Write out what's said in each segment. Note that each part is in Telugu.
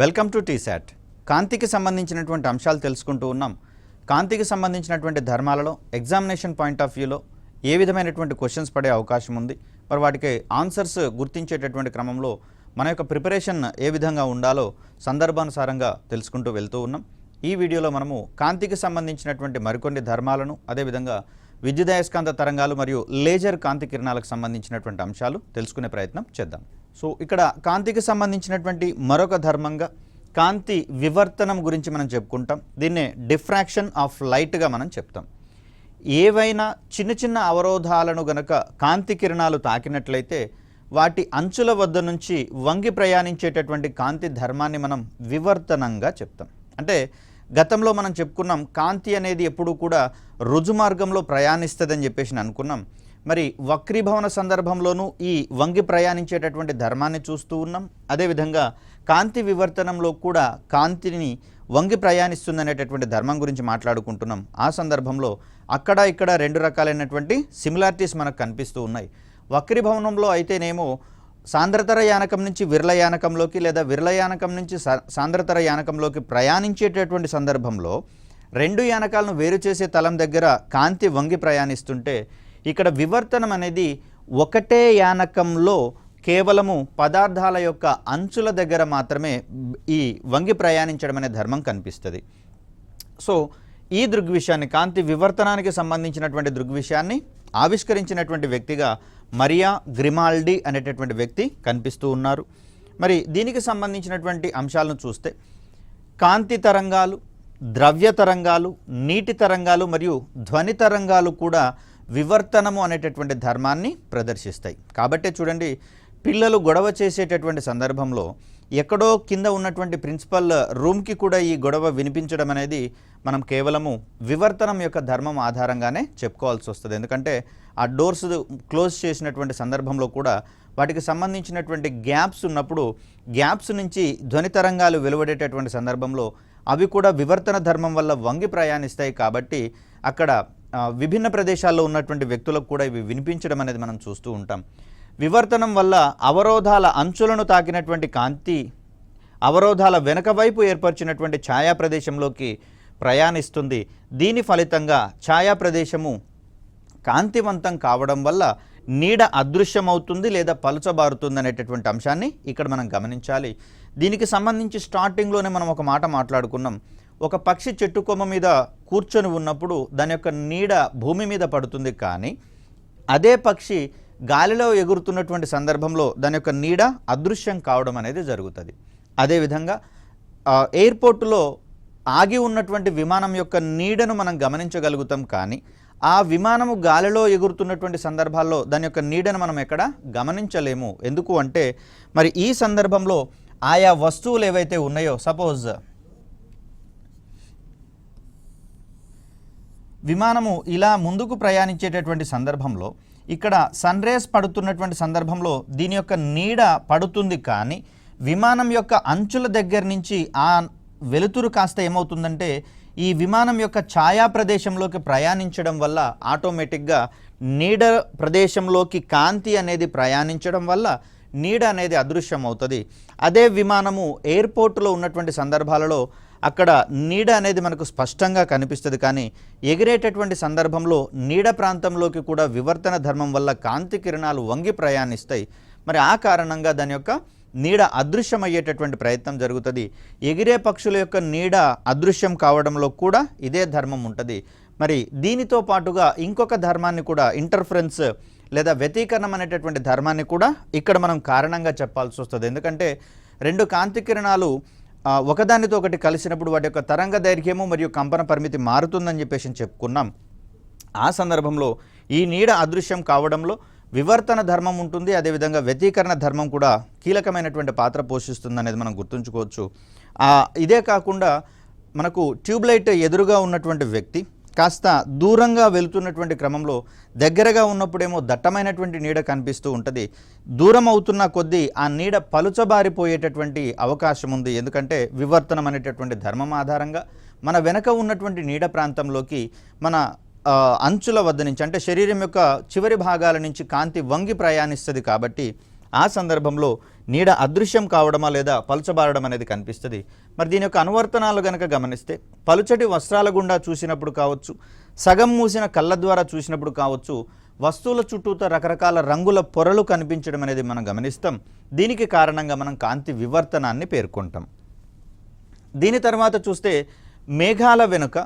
Welcome to T-SAT. కాంతికి సంబంధించినటువంటి అంశాలు తెలుసుకుంటూ ఉన్నాం. కాంతికి సంబంధించినటువంటి ధర్మాలలో ఎగ్జామినేషన్ పాయింట్ ఆఫ్ వ్యూలో ఏ విధమైనటువంటి క్వశ్చన్స్ పడే అవకాశం ఉంది, మరి వాటికి ఆన్సర్స్ గుర్తించేటటువంటి క్రమంలో మన యొక్క ప్రిపరేషన్ ఏ విధంగా ఉండాలో సందర్భానుసారంగా తెలుసుకుంటూ వెళ్తూ ఉన్నాం. ఈ వీడియోలో మనము కాంతికి సంబంధించినటువంటి మరికొన్ని ధర్మాలను, అదేవిధంగా విద్యుదయస్కాంత తరంగాలు మరియు లేజర్ కాంతి కిరణాలకు సంబంధించినటువంటి అంశాలు తెలుసుకునే ప్రయత్నం చేద్దాం. సో ఇక్కడ కాంతికి సంబంధించినటువంటి మరొక ధర్మంగా కాంతి వివర్తనం గురించి మనం చెప్పుకుంటాం. దీన్నే డిఫ్రాక్షన్ ఆఫ్ లైట్గా మనం చెప్తాం. ఏవైనా చిన్న చిన్న అవరోధాలను గనక కాంతి కిరణాలు తాకినట్లయితే వాటి అంచుల వద్ద నుంచి వంగి ప్రయాణించేటటువంటి కాంతి ధర్మాన్ని మనం వివర్తనంగా చెప్తాం. అంటే గతంలో మనం చెప్పుకున్నాం, కాంతి అనేది ఎప్పుడూ కూడా రుజు మార్గంలో ప్రయాణిస్తుందని చెప్పేసి అనుకున్నాం. మరి వక్రీభవన సందర్భంలోనూ ఈ వంగి ప్రయాణించేటటువంటి ధర్మాన్ని చూస్తూ ఉన్నాం. అదేవిధంగా కాంతి వివర్తనంలో కూడా కాంతిని వంగి ప్రయాణిస్తుందనేటటువంటి ధర్మం గురించి మాట్లాడుకుంటున్నాం. ఆ సందర్భంలో అక్కడ ఇక్కడ రెండు రకాలైనటువంటి సిమిలారిటీస్ మనకు కనిపిస్తూ ఉన్నాయి. వక్రీభవనంలో అయితేనేమో సాంద్రతర యానకం నుంచి విరళ యానకంలోకి లేదా విరళ యానకం నుంచి సాంద్రతర యానకంలోకి ప్రయాణించేటటువంటి సందర్భంలో రెండు యానకాలను వేరు చేసే తలం దగ్గర కాంతి వంగి ప్రయాణిస్తుంటే, ఇక్కడ వివర్తనం అనేది ఒకటే యానకంలో కేవలము పదార్థాల యొక్క అంచుల దగ్గర మాత్రమే ఈ వంగి ప్రయాణించడం అనే ధర్మం కనిపిస్తుంది. సో ఈ దృగ్విషయాన్ని, కాంతి వివర్తనానికి సంబంధించినటువంటి దృగ్విషయాన్ని ఆవిష్కరించినటువంటి వ్యక్తిగా మరియా గ్రిమాల్డి అనేటటువంటి వ్యక్తి కనిపిస్తూ ఉన్నారు. మరి దీనికి సంబంధించినటువంటి అంశాలను చూస్తే కాంతి తరంగాలు, ద్రవ్య తరంగాలు, నీటి తరంగాలు మరియు ధ్వని తరంగాలు కూడా వివర్తనము అనేటటువంటి ధర్మాన్ని ప్రదర్శిస్తాయి. కాబట్టే చూడండి, పిల్లలు గొడవ చేసేటటువంటి సందర్భంలో ఎక్కడో కింద ఉన్నటువంటి ప్రిన్సిపల్ రూమ్కి కూడా ఈ గొడవ వినిపించడం అనేది మనం కేవలము వివర్తనం యొక్క ధర్మం ఆధారంగానే చెప్పుకోవాల్సి వస్తుంది. ఎందుకంటే ఆ డోర్స్ క్లోజ్ చేసినటువంటి సందర్భంలో కూడా వాటికి సంబంధించినటువంటి గ్యాప్స్ ఉన్నప్పుడు గ్యాప్స్ నుంచి ధ్వని తరంగాలు వెలువడేటటువంటి సందర్భంలో అవి కూడా వివర్తన ధర్మం వల్ల వంగి ప్రయాణిస్తాయి. కాబట్టి అక్కడ విభిన్న ప్రదేశాల్లో ఉన్నటువంటి వ్యక్తులకు కూడా ఇవి వినిపించడం అనేది మనం చూస్తూ ఉంటాం. వివర్తనం వల్ల అవరోధాల అంచులను తాకినటువంటి కాంతి అవరోధాల వెనక వైపు ఏర్పరిచినటువంటి ఛాయా ప్రదేశంలోకి ప్రయాణిస్తుంది. దీని ఫలితంగా ఛాయా ప్రదేశము కాంతివంతం కావడం వల్ల నీడ అదృశ్యమవుతుంది లేదా పలుచబారుతుంది అనేటటువంటి అంశాన్ని ఇక్కడ మనం గమనించాలి. దీనికి సంబంధించి స్టార్టింగ్లోనే మనం ఒక మాట మాట్లాడుకున్నాం. ఒక పక్షి చెట్టు కొమ్మ మీద కూర్చొని ఉన్నప్పుడు దాని యొక్క నీడ భూమి మీద పడుతుంది, కానీ అదే పక్షి గాలిలో ఎగురుతున్నటువంటి సందర్భంలో దాని యొక్క నీడ అదృశ్యం కావడం అనేది జరుగుతుంది. అదేవిధంగా ఎయిర్పోర్టులో ఆగి ఉన్నటువంటి విమానం యొక్క నీడను మనం గమనించగలుగుతాం, కానీ ఆ విమానము గాలిలో ఎగురుతున్నటువంటి సందర్భాల్లో దాని యొక్క నీడను మనం ఎక్కడ గమనించలేము. ఎందుకు అంటే మరి ఈ సందర్భంలో ఆయా వస్తువులు ఏవైతే ఉన్నాయో, సపోజ్ విమానము ఇలా ముందుకు ప్రయాణించేటటువంటి సందర్భంలో ఇక్కడ సన్ రేస్ పడుతున్నటువంటి సందర్భంలో దీని యొక్క నీడ పడుతుంది, కానీ విమానం యొక్క అంచుల దగ్గర నుంచి ఆ వెలుతురు కాస్త ఏమవుతుందంటే ఈ విమానం యొక్క ఛాయా ప్రదేశంలోకి ప్రయాణించడం వల్ల ఆటోమేటిక్గా నీడ ప్రదేశంలోకి కాంతి అనేది ప్రయాణించడం వల్ల నీడ అనేది అదృశ్యం అవుతుంది. అదే విమానము ఎయిర్పోర్టులో ఉన్నటువంటి సందర్భాలలో అక్కడ నీడ అనేది మనకు స్పష్టంగా కనిపిస్తుంది, కానీ ఎగిరేటటువంటి సందర్భంలో నీడ ప్రాంతంలోకి కూడా వివర్తన ధర్మం వల్ల కాంతి కిరణాలు వంగి ప్రయాణిస్తాయి. మరి ఆ కారణంగా దాని యొక్క నీడ అదృశ్యమయ్యేటటువంటి ప్రయత్నం జరుగుతుంది. ఎగిరే పక్షుల యొక్క నీడ అదృశ్యం కావడంలో కూడా ఇదే ధర్మం ఉంటుంది. మరి దీనితో పాటుగా ఇంకొక ధర్మాన్ని కూడా, ఇంటర్ఫరెన్స్ లేదా వ్యతీకరణం అనేటటువంటి ధర్మాన్ని కూడా ఇక్కడ మనం కారణంగా చెప్పాల్సి వస్తుంది. ఎందుకంటే రెండు కాంతి కిరణాలు ఒకదానితో ఒకటి కలిసినప్పుడు వాటి యొక్క తరంగ దైర్ఘ్యము మరియు కంపన పరిమితి మారుతుందని చెప్పేసి చెప్పుకున్నాం. ఆ సందర్భంలో ఈ నీడ అదృశ్యం కావడంలో వివర్తన ధర్మం ఉంటుంది, అదేవిధంగా వ్యతీకరణ ధర్మం కూడా కీలకమైనటువంటి పాత్ర పోషిస్తుంది అనేది మనం గుర్తుంచుకోవచ్చు. ఇదే కాకుండా మనకు ట్యూబ్లైట్ ఎదురుగా ఉన్నటువంటి వ్యక్తి కాస్త దూరంగా వెళుతున్నటువంటి క్రమంలో దగ్గరగా ఉన్నప్పుడేమో దట్టమైనటువంటి నీడ కనిపిస్తూ ఉంటుంది, దూరం అవుతున్న కొద్దీ ఆ నీడ పలుచబారిపోయేటటువంటి అవకాశం ఉంది. ఎందుకంటే వివర్తనం అనేటటువంటి ధర్మం ఆధారంగా మన వెనక ఉన్నటువంటి నీడ ప్రాంతంలోకి మన అంచుల వద్ద నుంచి, అంటే శరీరం యొక్క చివరి భాగాల నుంచి కాంతి వంగి ప్రయాణిస్తుంది. కాబట్టి ఆ సందర్భంలో నీడ అదృశ్యం కావడమా లేదా పలుచబారడం అనేది కనిపిస్తుంది. మరి దీని యొక్క అనువర్తనాలు గనక గమనిస్తే పలుచటి వస్త్రాల గుండా చూసినప్పుడు కావచ్చు, సగం మూసిన కళ్ళ ద్వారా చూసినప్పుడు కావచ్చు, వస్తువుల చుట్టూతో రకరకాల రంగుల పొరలు కనిపించడం అనేది మనం గమనిస్తాం. దీనికి కారణంగా మనం కాంతి వివర్తనాన్ని పేర్కొంటాం. దీని తర్వాత చూస్తే మేఘాల వెనుక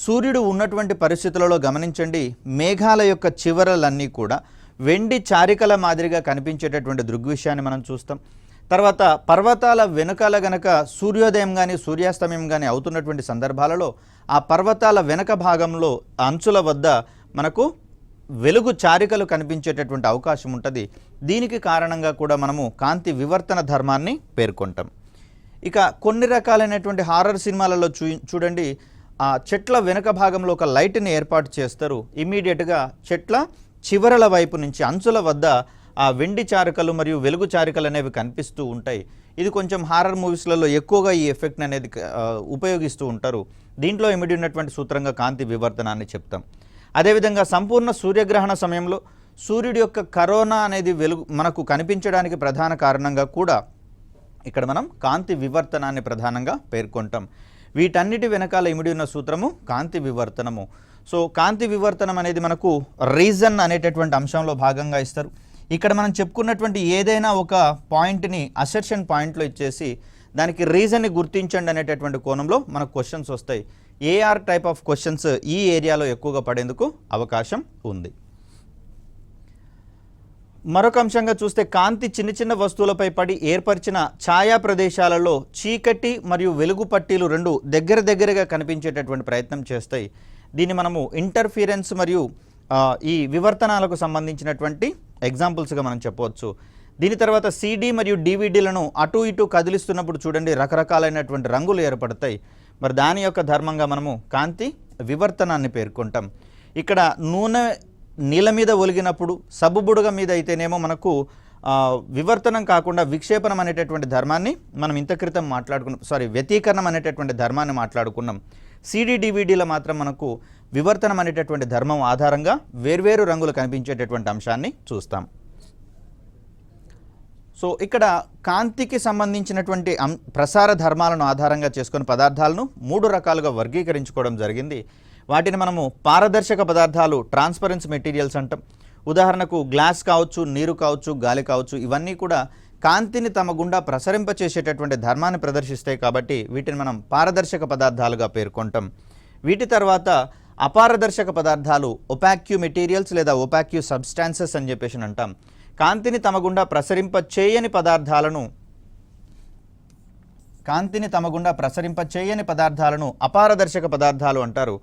సూర్యుడు ఉన్నటువంటి పరిస్థితులలో గమనించండి, మేఘాల యొక్క చివరలన్నీ కూడా వెండి చారికల మాదిరిగా కనిపించేటటువంటి దృగ్విషయాన్ని మనం చూస్తాం. తర్వాత పర్వతాల వెనుకాల గనక సూర్యోదయం కానీ సూర్యాస్తమయం కానీ అవుతున్నటువంటి సందర్భాలలో ఆ పర్వతాల వెనక భాగంలో అంచుల వద్ద మనకు వెలుగు చారికలు కనిపించేటటువంటి అవకాశం ఉంటుంది. దీనికి కారణంగా కూడా మనము కాంతి వివర్తన ధర్మాన్ని పేర్కొంటాం. ఇక కొన్ని రకాలైనటువంటి హారర్ సినిమాలలో చూడండి, ఆ చెట్ల వెనుక భాగంలో ఒక లైట్ని ఏర్పాటు చేస్తారు. ఇమ్మీడియట్గా చెట్ల చివరల వైపు నుంచి అంచుల వద్ద ఆ వెండి చారికలు మరియు వెలుగు చారికలు అనేవి కనిపిస్తూ ఉంటాయి. ఇది కొంచెం హారర్ మూవీస్లలో ఎక్కువగా ఈ ఎఫెక్ట్ అనేది ఉపయోగిస్తూ ఉంటారు. దీంట్లో ఇమిడి ఉన్నటువంటి సూత్రంగా కాంతి వివర్తనాన్ని చెప్తాం. అదేవిధంగా సంపూర్ణ సూర్యగ్రహణ సమయంలో సూర్యుడి యొక్క కరోనా అనేది మనకు కనిపించడానికి ప్రధాన కారణంగా కూడా ఇక్కడ మనం కాంతి వివర్తనాన్ని ప్రధానంగా పేర్కొంటాం. వీటన్నిటి వెనకాల ఇమిడి ఉన్న సూత్రము కాంతి వివర్తనము. సో కాంతి వివర్తనం అనేది మనకు రీజన్ అనేటటువంటి అంశంలో భాగంగా ఇస్తారు. ఇక్కడ మనం చెప్పుకున్నటువంటి ఏదైనా ఒక పాయింట్ని అసెర్షన్ పాయింట్లో ఇచ్చేసి దానికి రీజన్ని గుర్తించండి అనేటటువంటి కోణంలో మనకు క్వశ్చన్స్ వస్తాయి. ఏఆర్ టైప్ ఆఫ్ క్వశ్చన్స్ ఈ ఏరియాలో ఎక్కువగా పడేందుకు అవకాశం ఉంది. మరొక అంశంగా చూస్తే కాంతి చిన్న చిన్న వస్తువులపై పడి ఏర్పరిచిన ఛాయా ప్రదేశాలలో చీకటి మరియు వెలుగు పట్టీలు రెండు దగ్గరగా కనిపించేటటువంటి ప్రయత్నం చేస్తాయి. దీన్ని మనము ఇంటర్ఫిరెన్స్ మరియు ఈ వివర్తనాలకు సంబంధించినటువంటి ఎగ్జాంపుల్స్గా మనం చెప్పవచ్చు. దీని తర్వాత సిడి మరియు డివిడీలను అటు ఇటు కదిలిస్తున్నప్పుడు చూడండి రకరకాలైనటువంటి రంగులు ఏర్పడతాయి. మరి దాని యొక్క ధర్మంగా మనము కాంతి వివర్తనాన్ని పేర్కొంటాం. ఇక్కడ నూనె నీళ్ళ మీద ఒలిగినప్పుడు సబ్బుబుడగ మీద అయితేనేమో మనకు వివర్తనం కాకుండా విక్షేపణం అనేటటువంటి ధర్మాన్ని మనం ఇంత క్రితం వ్యతీకరణం అనేటటువంటి ధర్మాన్ని మాట్లాడుకున్నాం. సిడి డివిడీలో మాత్రం మనకు వివర్తనం అనేటటువంటి ధర్మం ఆధారంగా వేర్వేరు రంగులు కనిపించేటటువంటి అంశాన్ని చూస్తాం. సో ఇక్కడ కాంతికి సంబంధించినటువంటి ప్రసార ధర్మాలను ఆధారంగా చేసుకుని పదార్థాలను 3 రకాలుగా వర్గీకరించుకోవడం జరిగింది. వాటిని మనము పారదర్శక పదార్థాలు, ట్రాన్స్పరెన్స్ మెటీరియల్స్ అంటాం. ఉదాహరణకు గ్లాస్ కావచ్చు, నీరు కావచ్చు, గాలి కావచ్చు, ఇవన్నీ కూడా కాంతిని తమ గుండా ప్రసరింపచేసేటటువంటి ధర్మాన్ని ప్రదర్శిస్తాయి కాబట్టి వీటిని మనం పారదర్శక పదార్థాలుగా పేర్కొంటాం. వీటి తర్వాత అపారదర్శక పదార్థాలు, ఒపాక్యూ మెటీరియల్స్ లేదా ఒపాక్యూ సబ్స్టాన్సెస్ అని చెప్పేసి అంటాం. కాంతిని తమ గుండా ప్రసరింప చేయని పదార్థాలను అపారదర్శక పదార్థాలు అంటారు.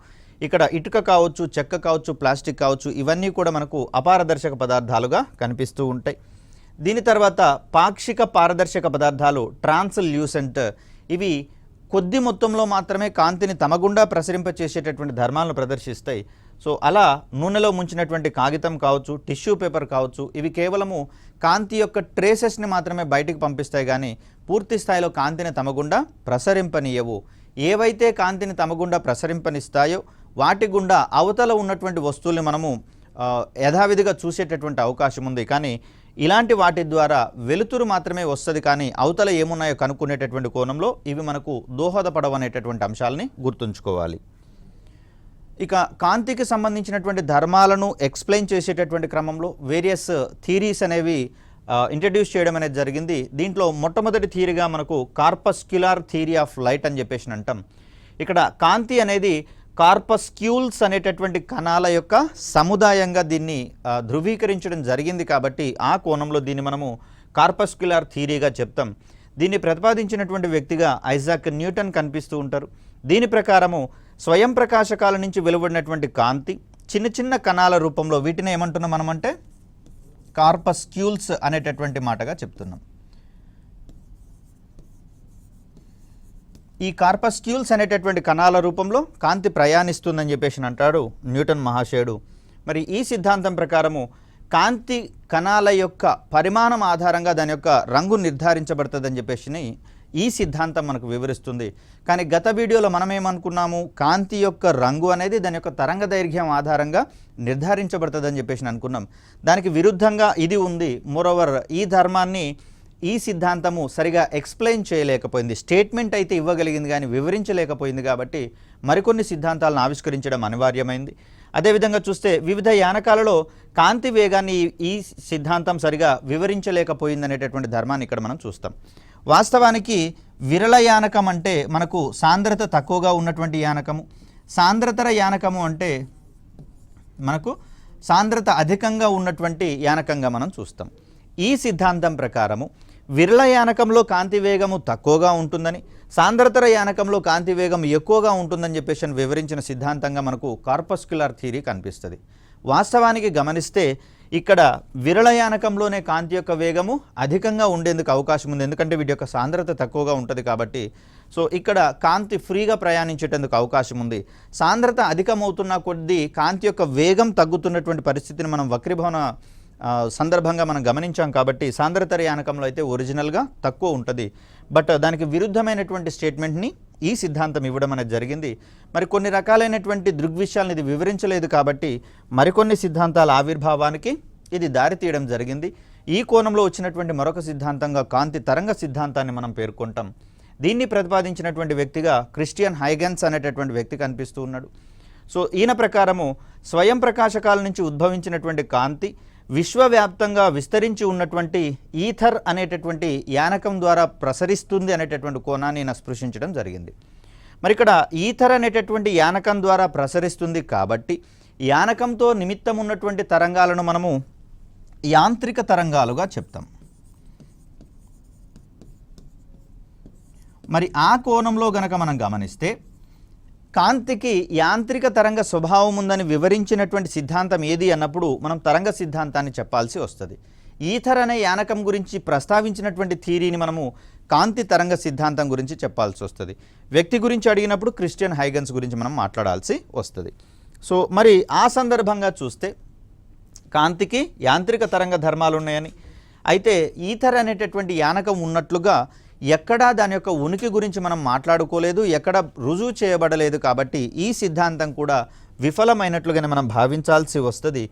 ఇక్కడ ఇటుక కావచ్చు, చెక్క కావచ్చు, ప్లాస్టిక్ కావచ్చు, ఇవన్నీ కూడా మనకు అపారదర్శక పదార్థాలుగా కనిపిస్తూ ఉంటాయి. దీని తర్వాత పాక్షిక పారదర్శక పదార్థాలు, ట్రాన్స్ల్యూసెంట్, ఇవి కొద్ది మొత్తంలో మాత్రమే కాంతిని తమ గుండా ప్రసరింపచేసేటటువంటి ధర్మాలను ప్రదర్శిస్తాయి. సో అలా నూనెలో ముంచినటువంటి కాగితం కావచ్చు, టిష్యూ పేపర్ కావచ్చు, ఇవి కేవలము కాంతి యొక్క ట్రేసెస్ని మాత్రమే బయటికి పంపిస్తాయి కానీ పూర్తి స్థాయిలో కాంతిని తమ గుండా ప్రసరింపనీయవు. ఏవైతే కాంతిని తమ గుండా ప్రసరింపనిస్తాయో వాటి గుండా అవతల ఉన్నటువంటి వస్తువుల్ని మనము యథావిధిగా చూసేటటువంటి అవకాశం ఉంది. కానీ ఇలాంటి వాటి ద్వారా వెలుతురు మాత్రమే వస్తుంది కానీ అవతల ఏమున్నాయో కనుక్కునేటటువంటి కోణంలో ఇవి మనకు దోహదపడవనేటటువంటి అంశాలని గుర్తుంచుకోవాలి. ఇక కాంతికి సంబంధించినటువంటి ధర్మాలను ఎక్స్ప్లెయిన్ చేసేటటువంటి క్రమంలో వేరియస్ థీరీస్ అనేవి ఇంట్రడ్యూస్ చేయడం అనేది జరిగింది. దీంట్లో మొట్టమొదటి థియరీగా మనకు కార్పస్క్యులార్ థియరీ ఆఫ్ లైట్ అని చెప్పేసి అంటాం. ఇక్కడ కాంతి అనేది కార్పస్క్యూల్స్ అనేటటువంటి కణాల యొక్క సముదాయంగా దీన్ని ధృవీకరించడం జరిగింది కాబట్టి ఆ కోణంలో దీన్ని మనము కార్పస్క్యులార్ థియరీగా చెప్తాం. దీన్ని ప్రతిపాదించినటువంటి వ్యక్తిగా ఐజాక్ న్యూటన్ కనిపిస్తూ ఉంటారు. దీని ప్రకారము స్వయం ప్రకాశకాల నుంచి వెలువడినటువంటి కాంతి చిన్న చిన్న కణాల రూపంలో, వీటిని ఏమంటున్నాం మనమంటే కార్పస్క్యూల్స్ అనేటటువంటి మాటగా చెప్తున్నాం. ఈ కార్పస్క్యూల్స్ అనేటటువంటి కణాల రూపంలో కాంతి ప్రయాణిస్తుందని చెప్పేసి అంటాడు న్యూటన్ మహాశయుడు. మరి ఈ సిద్ధాంతం ప్రకారము కాంతి కణాల యొక్క పరిమాణం ఆధారంగా దాని యొక్క రంగు నిర్ధారించబడుతుందని చెప్పేసి ఈ సిద్ధాంతం మనకు వివరిస్తుంది. కానీ గత వీడియోలో మనం ఏమనుకున్నాము, కాంతి యొక్క రంగు అనేది దాని యొక్క తరంగ దైర్ఘ్యం ఆధారంగా నిర్ధారించబడుతుందని చెప్పేసి అనుకున్నాం. దానికి విరుద్ధంగా ఇది ఉంది. మోరోవర్ ఈ ధర్మాన్ని ఈ సిద్ధాంతము సరిగా ఎక్స్ప్లెయిన్ చేయలేకపోయింది. స్టేట్మెంట్ అయితే ఇవ్వగలిగింది కానీ వివరించలేకపోయింది. కాబట్టి మరికొన్ని సిద్ధాంతాలను ఆవిష్కరించడం అనివార్యమైంది. అదేవిధంగా చూస్తే వివిధ యానకాలలో కాంతి వేగాన్ని ఈ సిద్ధాంతం సరిగా వివరించలేకపోయింది అనేటటువంటి ధర్మాన్ని ఇక్కడ మనం చూస్తాం. వాస్తవానికి విరళ యానకం అంటే మనకు సాంద్రత తక్కువగా ఉన్నటువంటి యానకము, సాంద్రతర యానకము అంటే మనకు సాంద్రత అధికంగా ఉన్నటువంటి యానకంగా మనం చూస్తాం. ఈ సిద్ధాంతం ప్రకారము విరళ యానకంలో కాంతి వేగము తక్కువగా ఉంటుందని, సాంద్రతర యానకంలో కాంతి వేగం ఎక్కువగా ఉంటుందని చెప్పేసి వివరించిన సిద్ధాంతంగా మనకు కార్పస్క్యులర్ థియరీ కనిపిస్తుంది. వాస్తవానికి గమనిస్తే ఇక్కడ విరళ యానకంలోనే కాంతి యొక్క వేగము అధికంగా ఉండేందుకు అవకాశం ఉంది. ఎందుకంటే వీటి యొక్క సాంద్రత తక్కువగా ఉంటుంది కాబట్టి. సో ఇక్కడ కాంతి ఫ్రీగా ప్రయాణించేటందుకు అవకాశం ఉంది. సాంద్రత అధికమవుతున్న కొద్దీ కాంతి యొక్క వేగం తగ్గుతున్నటువంటి పరిస్థితిని మనం వక్రీభవన సందర్భంగా మనం గమనించాం. కాబట్టి సాంద్రతర యానకంలో అయితే ఒరిజినల్గా తక్కువ ఉంటుంది. బట్ దానికి విరుద్ధమైనటువంటి స్టేట్మెంట్ని ఈ సిద్ధాంతం ఇవ్వడం అనేది జరిగింది. మరి కొన్ని రకాలైనటువంటి దృగ్విషయాలను ఇది వివరించలేదు కాబట్టి మరికొన్ని సిద్ధాంతాల ఆవిర్భావానికి ఇది దారితీయడం జరిగింది. ఈ కోణంలో వచ్చినటువంటి మరొక సిద్ధాంతంగా కాంతి తరంగ సిద్ధాంతాన్ని మనం పేర్కొంటాం. దీన్ని ప్రతిపాదించినటువంటి వ్యక్తిగా క్రిస్టియన్ హైగెన్స్ అనేటటువంటి వ్యక్తి కనిపిస్తూ ఉన్నాడు. సో ఈయన ప్రకారము స్వయం ప్రకాశకాల నుంచి ఉద్భవించినటువంటి కాంతి విశ్వవ్యాప్తంగా విస్తరించి ఉన్నటువంటి ఈథర్ అనేటటువంటి యానకం ద్వారా ప్రసరిస్తుంది అనేటటువంటి కోణాన్ని ఈయన స్పృశించడం జరిగింది. మరి ఇక్కడ ఈథర్ అనేటటువంటి యానకం ద్వారా ప్రసరిస్తుంది కాబట్టి యానకంతో నిమిత్తం ఉన్నటువంటి తరంగాలను మనము యాంత్రిక తరంగాలుగా చెప్తాం. మరి ఆ కోణంలో గనక మనం గమనిస్తే కాంతికి యాంత్రిక తరంగ స్వభావం ఉందని వివరించినటువంటి సిద్ధాంతం ఏది అన్నప్పుడు మనం తరంగ సిద్ధాంతాన్ని చెప్పాల్సి వస్తుంది. ఈథర్ అనే యానకం గురించి ప్రస్తావించినటువంటి థియరీని మనము కాంతి తరంగ సిద్ధాంతం గురించి చెప్పాల్సి వస్తుంది. వ్యక్తి గురించి అడిగినప్పుడు క్రిస్టియన్ హైగెన్స్ గురించి మనం మాట్లాడాల్సి వస్తుంది. సో మరి ఆ సందర్భంగా చూస్తే కాంతికి యాంత్రిక తరంగ ధర్మాలు ఉన్నాయని, అయితే ఈథర్ అనేటటువంటి యానకం ఉన్నట్లుగా ఎక్కడా దాని యొక్క ఉనికి గురించి మనం మాట్లాడుకోలేదు, ఎక్కడ రుజువు చేయబడలేదు. కాబట్టి ఈ సిద్ధాంతం కూడా విఫలమైనట్లుగానే మనం భావించాల్సి వస్తుంది.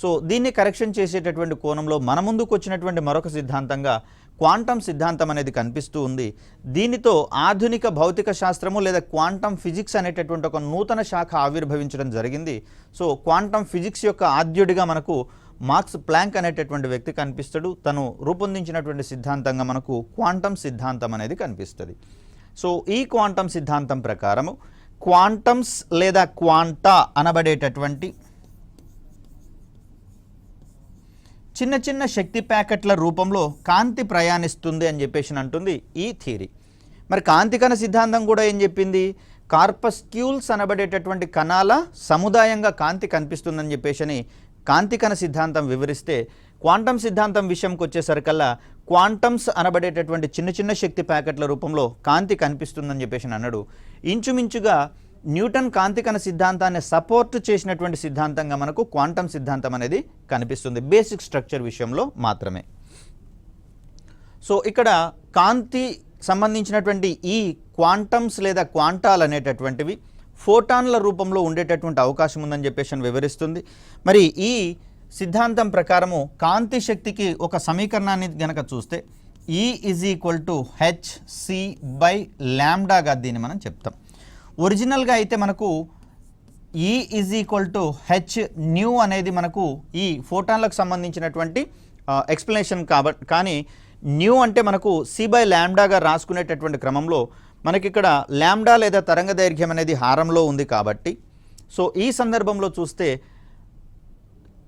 సో దీన్ని కరెక్షన్ చేసేటటువంటి కోణంలో మన ముందుకు వచ్చినటువంటి మరొక సిద్ధాంతంగా క్వాంటం సిద్ధాంతం అనేది కనిపిస్తూ ఉంది. దీనితో ఆధునిక భౌతిక శాస్త్రము లేదా క్వాంటం ఫిజిక్స్ అనేటటువంటి ఒక నూతన శాఖ ఆవిర్భవించడం జరిగింది. సో క్వాంటం ఫిజిక్స్ యొక్క ఆద్యుడిగా మనకు మార్క్స్ ప్లాంక్ అనేటటువంటి వ్యక్తి కనిపిస్తాడు. తను రూపొందించినటువంటి సిద్ధాంతంగా మనకు క్వాంటం సిద్ధాంతం అనేది కనిపిస్తుంది. సో ఈ క్వాంటం సిద్ధాంతం ప్రకారము క్వాంటమ్స్ లేదా క్వాంటా అనబడేటటువంటి చిన్న చిన్న శక్తి ప్యాకెట్ల రూపంలో కాంతి ప్రయాణిస్తుంది అని చెప్పేసి అంటుంది ఈ థియరీ. మరి కాంతికణ సిద్ధాంతం కూడా ఏం చెప్పింది, కార్పస్క్యూల్స్ అనబడేటటువంటి కణాల సముదాయంగా కాంతి కనిపిస్తుందని చెప్పేసి కాంతికణ సిద్ధాంతం వివరిస్తే, క్వాంటం సిద్ధాంతం విషయంకి వచ్చేసరికల్లా క్వాంటమ్స్ అనబడేటటువంటి చిన్న చిన్న శక్తి ప్యాకెట్ల రూపంలో కాంతి కనిపిస్తుందని చెప్పేసి అన్నాడు. ఇంచుమించుగా న్యూటన్ కాంతికణ సిద్ధాంతాన్ని సపోర్ట్ చేసినటువంటి సిద్ధాంతంగా మనకు క్వాంటం సిద్ధాంతం అనేది కనిపిస్తుంది, బేసిక్ స్ట్రక్చర్ విషయంలో మాత్రమే. సో ఇక్కడ కాంతి సంబంధించినటువంటి ఈ క్వాంటమ్స్ లేదా క్వాంటాలు అనేటటువంటివి ఫోటాన్ల రూపంలో ఉండేటటువంటి అవకాశం ఉందని చెప్పేసి వివరిస్తుంది. మరి ఈ సిద్ధాంతం ప్రకారము కాంతి శక్తికి ఒక సమీకరణాన్ని గనక చూస్తే E = hc/λగా దీన్ని మనం చెప్తాం. ఒరిజినల్గా అయితే మనకు E = h అనేది మనకు ఈ ఫోటాన్లకు సంబంధించినటువంటి ఎక్స్ప్లెనేషన్ కానీ న్యూ అంటే మనకు c/λగా రాసుకునేటటువంటి క్రమంలో మనకి ఇక్కడ లాంబ్డా లేదా తరంగ దైర్ఘ్యం అనేది హారంలో ఉంది కాబట్టి, సో ఈ సందర్భంలో చూస్తే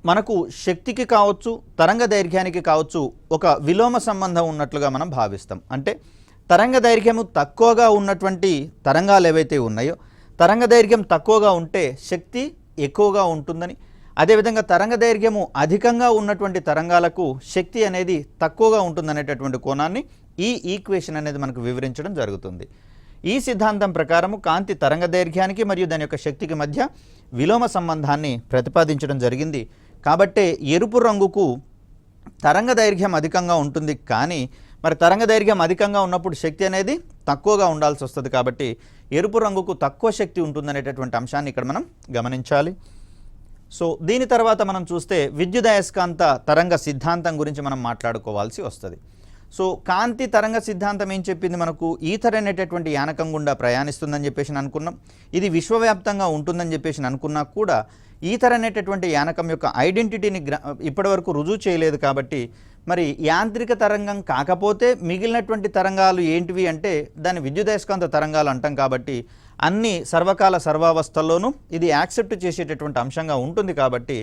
మనకు శక్తికి కావచ్చు తరంగ దైర్ఘ్యానికి కావచ్చు ఒక విలోమ సంబంధం ఉన్నట్లుగా మనం భావిస్తాం. అంటే తరంగ దైర్ఘ్యము తక్కువగా ఉన్నటువంటి తరంగాలు ఏవైతే ఉన్నాయో, తరంగ దైర్ఘ్యం తక్కువగా ఉంటే శక్తి ఎక్కువగా ఉంటుందని, అదేవిధంగా తరంగ దైర్ఘ్యము అధికంగా ఉన్నటువంటి తరంగాలకు శక్తి అనేది తక్కువగా ఉంటుందనేటటువంటి కోణాన్ని ఈ ఈక్వేషన్ అనేది మనకు వివరించడం జరుగుతుంది. ఈ సిద్ధాంతం ప్రకారము కాంతి తరంగ దైర్ఘ్యానికి మరియు దాని యొక్క శక్తికి మధ్య విలోమ సంబంధాన్ని ప్రతిపాదించడం జరిగింది. కాబట్టే ఎరుపు రంగుకు తరంగ దైర్ఘ్యం అధికంగా ఉంటుంది, కానీ మరి తరంగ దైర్ఘ్యం అధికంగా ఉన్నప్పుడు శక్తి అనేది తక్కువగా ఉండాల్సి వస్తుంది కాబట్టి ఎరుపు రంగుకు తక్కువ శక్తి ఉంటుందనేటటువంటి అంశాన్ని ఇక్కడ మనం గమనించాలి. సో దీని తర్వాత మనం చూస్తే విద్యుదయస్కాంత తరంగ సిద్ధాంతం గురించి మనం మాట్లాడుకోవాల్సి వస్తుంది. సో కాంతి తరంగ సిద్ధాంతం ఏం చెప్పింది మనకు, ఈథర్ అనేటటువంటి యానకం గుండా ప్రయాణిస్తుందని చెప్పేసి అనుకున్నాం. ఇది విశ్వవ్యాప్తంగా ఉంటుందని చెప్పేసి అనుకున్నా కూడా ఈథర్ అనేటటువంటి యానకం యొక్క ఐడెంటిటీని ఇప్పటివరకు రుజువు చేయలేదు. కాబట్టి మరి యాంత్రిక తరంగం కాకపోతే మిగిలినటువంటి తరంగాలు ఏంటివి అంటే దాన్ని విద్యుదయస్కాంత తరంగాలు అంటాం. కాబట్టి అన్ని సర్వకాల సర్వావస్థల్లోనూ ఇది యాక్సెప్ట్ చేసేటటువంటి అంశంగా ఉంటుంది. కాబట్టి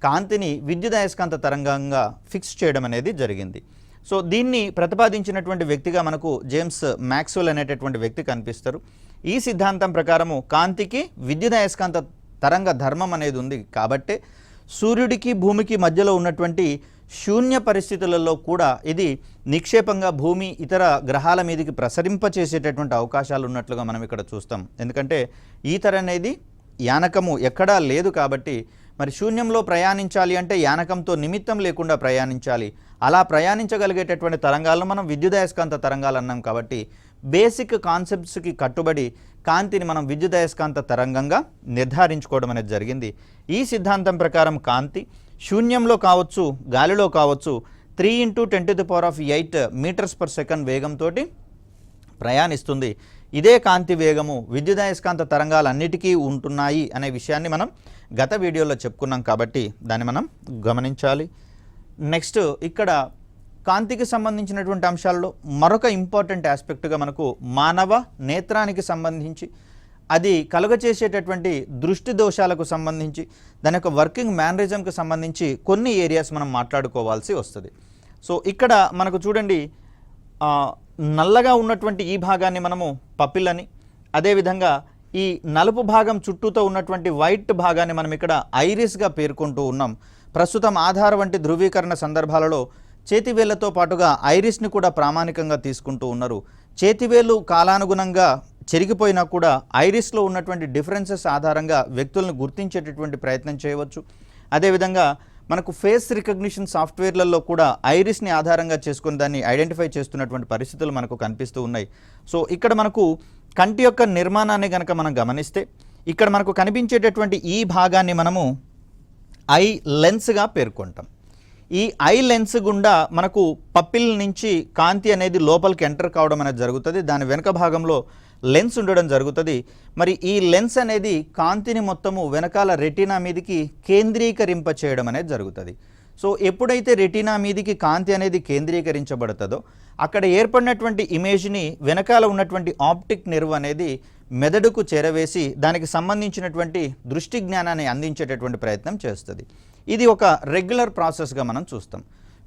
కాంతిని విద్యుదయస్కాంత తరంగంగా ఫిక్స్ చేయడం అనేది జరిగింది. సో దీన్ని ప్రతిపాదించినటువంటి వ్యక్తిగా మనకు జేమ్స్ మ్యాక్స్వెల్ అనేటటువంటి వ్యక్తి కనిపిస్తారు. ఈ సిద్ధాంతం ప్రకారము కాంతికి విద్యుదయస్కాంత తరంగ ధర్మం అనేది ఉంది. కాబట్టి సూర్యుడికి భూమికి మధ్యలో ఉన్నటువంటి శూన్య పరిస్థితులలో కూడా ఇది నిక్షేపంగా భూమి ఇతర గ్రహాల మీదకి ప్రసరింపచేసేటటువంటి అవకాశాలు ఉన్నట్లుగా మనం ఇక్కడ చూస్తాం. ఎందుకంటే ఈథర్ అనేది యానకము ఎక్కడా లేదు. కాబట్టి మరి శూన్యంలో ప్రయాణించాలి అంటే యానకంతో నిమిత్తం లేకుండా ప్రయాణించాలి. అలా ప్రయాణించగలిగేటటువంటి తరంగాలను మనం విద్యుదయస్కాంత తరంగాలు అన్నాం. కాబట్టి బేసిక్ కాన్సెప్ట్స్కి కట్టుబడి కాంతిని మనం విద్యుదయస్కాంత తరంగంగా నిర్ధారించుకోవడం అనేది జరిగింది. ఈ సిద్ధాంతం ప్రకారం కాంతి శూన్యంలో కావచ్చు, గాలిలో కావచ్చు 3 × 10⁸ మీటర్స్ పర్ సెకండ్ వేగంతో ప్రయాణిస్తుంది. ఇదే కాంతి వేగము విద్యుదయస్కాంత తరంగాలన్నిటికీ ఉంటున్నాయి అనే విషయాన్ని మనం గత వీడియోలో చెప్పుకున్నాం. కాబట్టి దాన్ని మనం గమనించాలి. నెక్స్ట్ ఇక్కడ కాంతికి సంబంధించినటువంటి అంశాల్లో మరొక ఇంపార్టెంట్ ఆస్పెక్ట్గా మనకు మానవ నేత్రానికి సంబంధించి అది కలుగచేసేటటువంటి దృష్టి దోషాలకు సంబంధించి దాని యొక్క వర్కింగ్ మేనరిజంకి సంబంధించి కొన్ని ఏరియాస్ మనం మాట్లాడుకోవాల్సి వస్తుంది. సో ఇక్కడ మనకు చూడండి నల్లగా ఉన్నటువంటి ఈ భాగాన్ని మనము పపిల్ అని, అదేవిధంగా ఈ నలుపు భాగం చుట్టూతో ఉన్నటువంటి వైట్ భాగాన్ని మనం ఇక్కడ ఐరిస్గా పేర్కొంటూ ఉన్నాం. ప్రస్తుతం ఆధార్ వంటి ధృవీకరణ సందర్భాలలో చేతివేళ్లతో పాటుగా ఐరిస్ని కూడా ప్రామాణికంగా తీసుకుంటూ ఉన్నారు. చేతివేలు కాలానుగుణంగా చెరిగిపోయినా కూడా ఐరిస్లో ఉన్నటువంటి డిఫరెన్సెస్ ఆధారంగా వ్యక్తులను గుర్తించేటటువంటి ప్రయత్నం చేయవచ్చు. అదేవిధంగా మనకు ఫేస్ రికగ్నిషన్ సాఫ్ట్వేర్లలో కూడా ఐరిస్ని ఆధారంగా చేసుకుని దాన్ని ఐడెంటిఫై చేస్తున్నటువంటి పరిస్థితులు మనకు కనిపిస్తూ ఉన్నాయి. సో ఇక్కడ మనకు కంటి యొక్క నిర్మాణాన్ని కనుక మనం గమనిస్తే ఇక్కడ మనకు కనిపించేటటువంటి ఈ భాగాన్ని మనము ఐ లెన్స్గా పేర్కొంటాం. ఈ ఐ లెన్స్ గుండా మనకు పపిల్ నుంచి కాంతి అనేది లోపలికి ఎంటర్ కావడం అనేది జరుగుతుంది. దాని వెనక భాగంలో లెన్స్ ఉండడం జరుగుతుంది. మరి ఈ లెన్స్ అనేది కాంతిని మొత్తము వెనకాల రెటీనా మీదికి కేంద్రీకరింప చేయడం అనేది జరుగుతుంది. సో ఎప్పుడైతే రెటీనా మీదికి కాంతి అనేది కేంద్రీకరించబడుతుందో అక్కడ ఏర్పడినటువంటి ఇమేజ్ని వెనకాల ఉన్నటువంటి ఆప్టిక్ నెర్వ్ అనేది మెదడుకు చేరవేసి దానికి సంబంధించినటువంటి దృష్టి జ్ఞానాన్ని అందించేటటువంటి ప్రయత్నం చేస్తుంది. ఇది ఒక రెగ్యులర్ ప్రాసెస్గా మనం చూస్తాం.